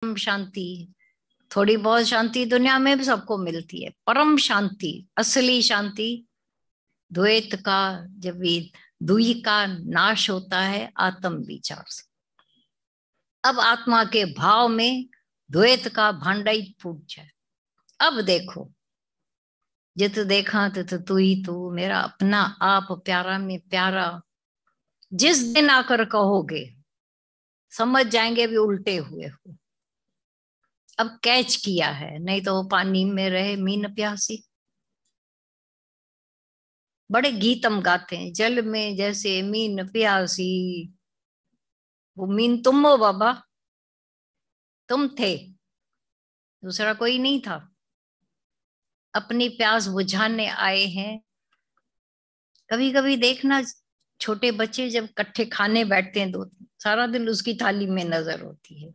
परम शांति, थोड़ी बहुत शांति दुनिया में भी सबको मिलती है। परम शांति, असली शांति द्वैत का, जब भी दुई का नाश होता है आत्म विचार से। अब आत्मा के भाव में द्वैत का भांडा ही फूट जाए। अब देखो, जित देखा तित तू ही तू, मेरा अपना आप प्यारा में प्यारा। जिस दिन आकर कहोगे समझ जाएंगे भी उल्टे हुए हो। अब कैच किया है, नहीं तो पानी में रहे मीन प्यासी। बड़े गीत हम गाते हैं, जल में जैसे मीन प्यासी। वो मीन तुम हो बाबा, तुम थे, दूसरा कोई नहीं था। अपनी प्यास बुझाने आए हैं। कभी कभी देखना, छोटे बच्चे जब इकट्ठे खाने बैठते हैं, दो सारा दिन उसकी थाली में नजर होती है।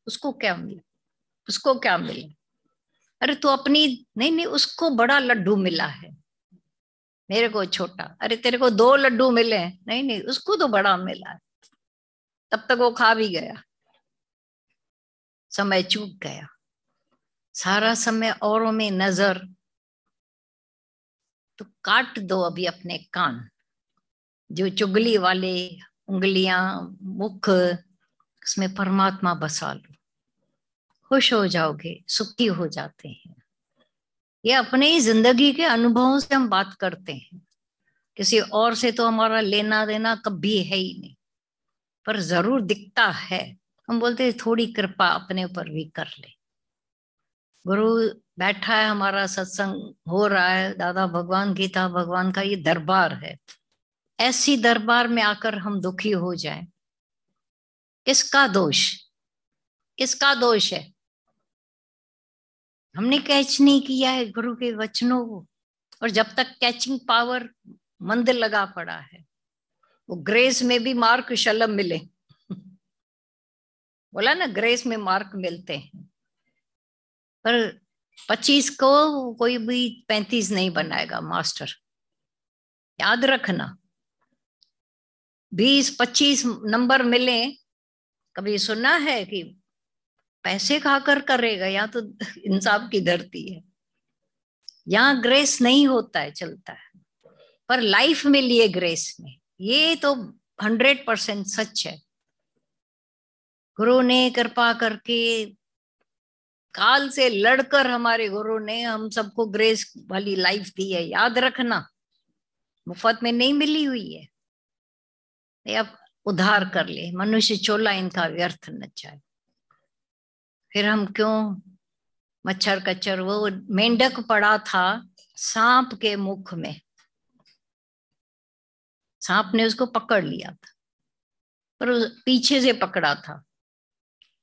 उसको क्या मिला, उसको क्या मिला? अरे तू अपनी, नहीं नहीं, उसको बड़ा लड्डू मिला है, मेरे को छोटा। अरे तेरे को दो लड्डू मिले हैं, नहीं नहीं, उसको तो बड़ा मिला है। तब तक वो खा भी गया, समय चूक गया। सारा समय औरों में नजर। तो काट दो अभी अपने कान, जो चुगली वाले उंगलियां, मुख, उसमें परमात्मा बसा लो। खुश हो जाओगे, सुखी हो जाते हैं। ये अपने ही जिंदगी के अनुभवों से हम बात करते हैं, किसी और से तो हमारा लेना देना कभी है ही नहीं, पर जरूर दिखता है। हम बोलते हैं थोड़ी कृपा अपने ऊपर भी कर ले। गुरु बैठा है, हमारा सत्संग हो रहा है, दादा भगवान गीता भगवान का ये दरबार है। ऐसी दरबार में आकर हम दुखी हो जाएं, किसका दोष? किसका दोष है? हमने कैच नहीं किया है गुरु के वचनों को। और जब तक कैचिंग पावर मंद लगा पड़ा है, वो ग्रेस में भी मार्क शलम मिले। बोला ना, ग्रेस में मार्क मिलते हैं, पर 25 को कोई भी 35 नहीं बनाएगा मास्टर। याद रखना, 20-25 नंबर मिले। कभी सुना है कि पैसे खाकर करेगा? या तो इंसाफ की धरती है, यहाँ ग्रेस नहीं होता है, चलता है। पर लाइफ में लिए ग्रेस में, ये तो 100% सच है। गुरु ने कृपा करके, काल से लड़कर हमारे गुरु ने हम सबको ग्रेस वाली लाइफ दी है। याद रखना, मुफ्त में नहीं मिली हुई है। ये अब उधार कर ले, मनुष्य चोला इनका व्यर्थ न जाए। फिर हम क्यों मच्छर कच्चर? वो मेंढक पड़ा था सांप के मुख में, सांप ने उसको पकड़ लिया था, पर पीछे से पकड़ा था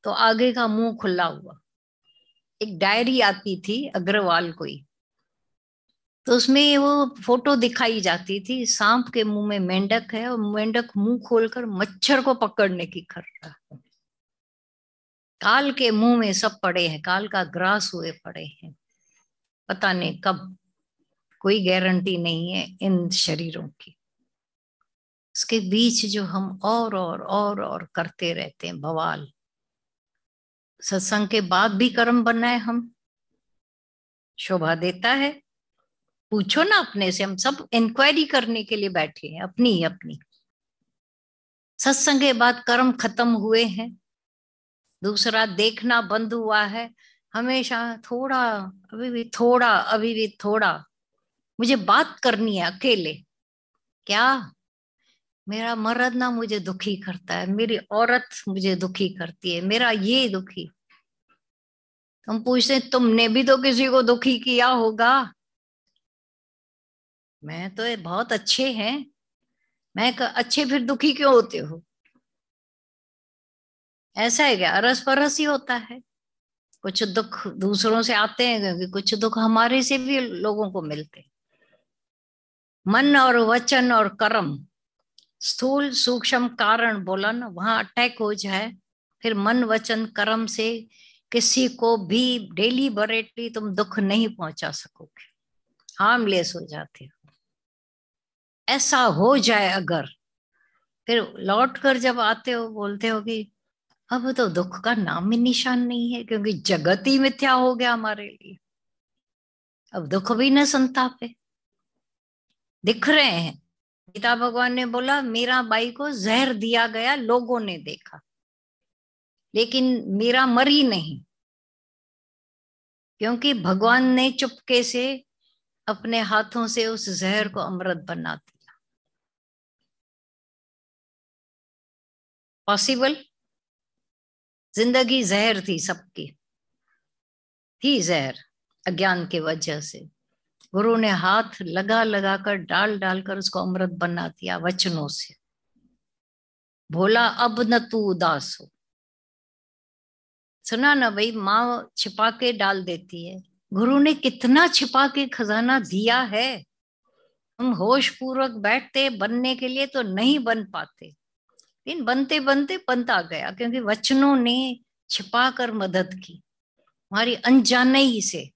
तो आगे का मुंह खुला हुआ। एक डायरी आती थी अग्रवाल कोई, तो उसमें वो फोटो दिखाई जाती थी, सांप के मुंह में मेंढक है और मेंढक मुंह खोलकर मच्छर को पकड़ने की कर रहा है। काल के मुंह में सब पड़े हैं, काल का ग्रास हुए पड़े हैं। पता नहीं कब, कोई गारंटी नहीं है इन शरीरों की। इसके बीच जो हम और करते रहते हैं बवाल। सत्संग के बाद भी कर्म बनाए हम, शोभा देता है। पूछो ना अपने से, हम सब इंक्वायरी करने के लिए बैठे हैं अपनी ही अपनी। सत्संग के बाद कर्म खत्म हुए हैं, दूसरा देखना बंद हुआ है। हमेशा थोड़ा, अभी भी थोड़ा, अभी भी थोड़ा, मुझे बात करनी है अकेले। क्या? मेरा मर्द ना मुझे दुखी करता है, मेरी औरत मुझे दुखी करती है, मेरा ये दुखी। हम पूछते तुमने भी तो किसी को दुखी किया होगा। मैं तो ये बहुत अच्छे हैं, अच्छे फिर दुखी क्यों होते हो? ऐसा है क्या? अरस परस ही होता है। कुछ दुख दूसरों से आते हैं, क्योंकि कुछ दुख हमारे से भी लोगों को मिलते हैं। मन और वचन और कर्म, स्थूल सूक्ष्म कारण बोला ना, वहां अटैक हो जाए, फिर मन वचन कर्म से किसी को भी डेलीबरेटली तुम दुख नहीं पहुंचा सकोगे, हार्मलेस हो जाते हो। ऐसा हो जाए अगर, फिर लौट कर जब आते हो बोलते हो कि अब तो दुख का नाम ही निशान नहीं है, क्योंकि जगत ही मिथ्या हो गया हमारे लिए। अब दुख भी न संताप है, दिख रहे हैं। गीता भगवान ने बोला मीरा बाई को जहर दिया गया, लोगों ने देखा, लेकिन मीरा मरी नहीं, क्योंकि भगवान ने चुपके से अपने हाथों से उस जहर को अमृत बना दिया। पॉसिबल? जिंदगी जहर थी, सबकी थी जहर, अज्ञान की वजह से गुरु ने हाथ लगा लगा कर, डाल डाल कर उसको अमृत बना दिया वचनों से। बोला अब न तू उदास हो। सुना ना भाई, माँ छिपा के डाल देती है, गुरु ने कितना छिपा के खजाना दिया है। हम होश पूर्वक बैठते बनने के लिए तो नहीं बन पाते, लेकिन बनते बनते बनता गया, क्योंकि वचनों ने छिपा कर मदद की, हमारी अनजाने ही से।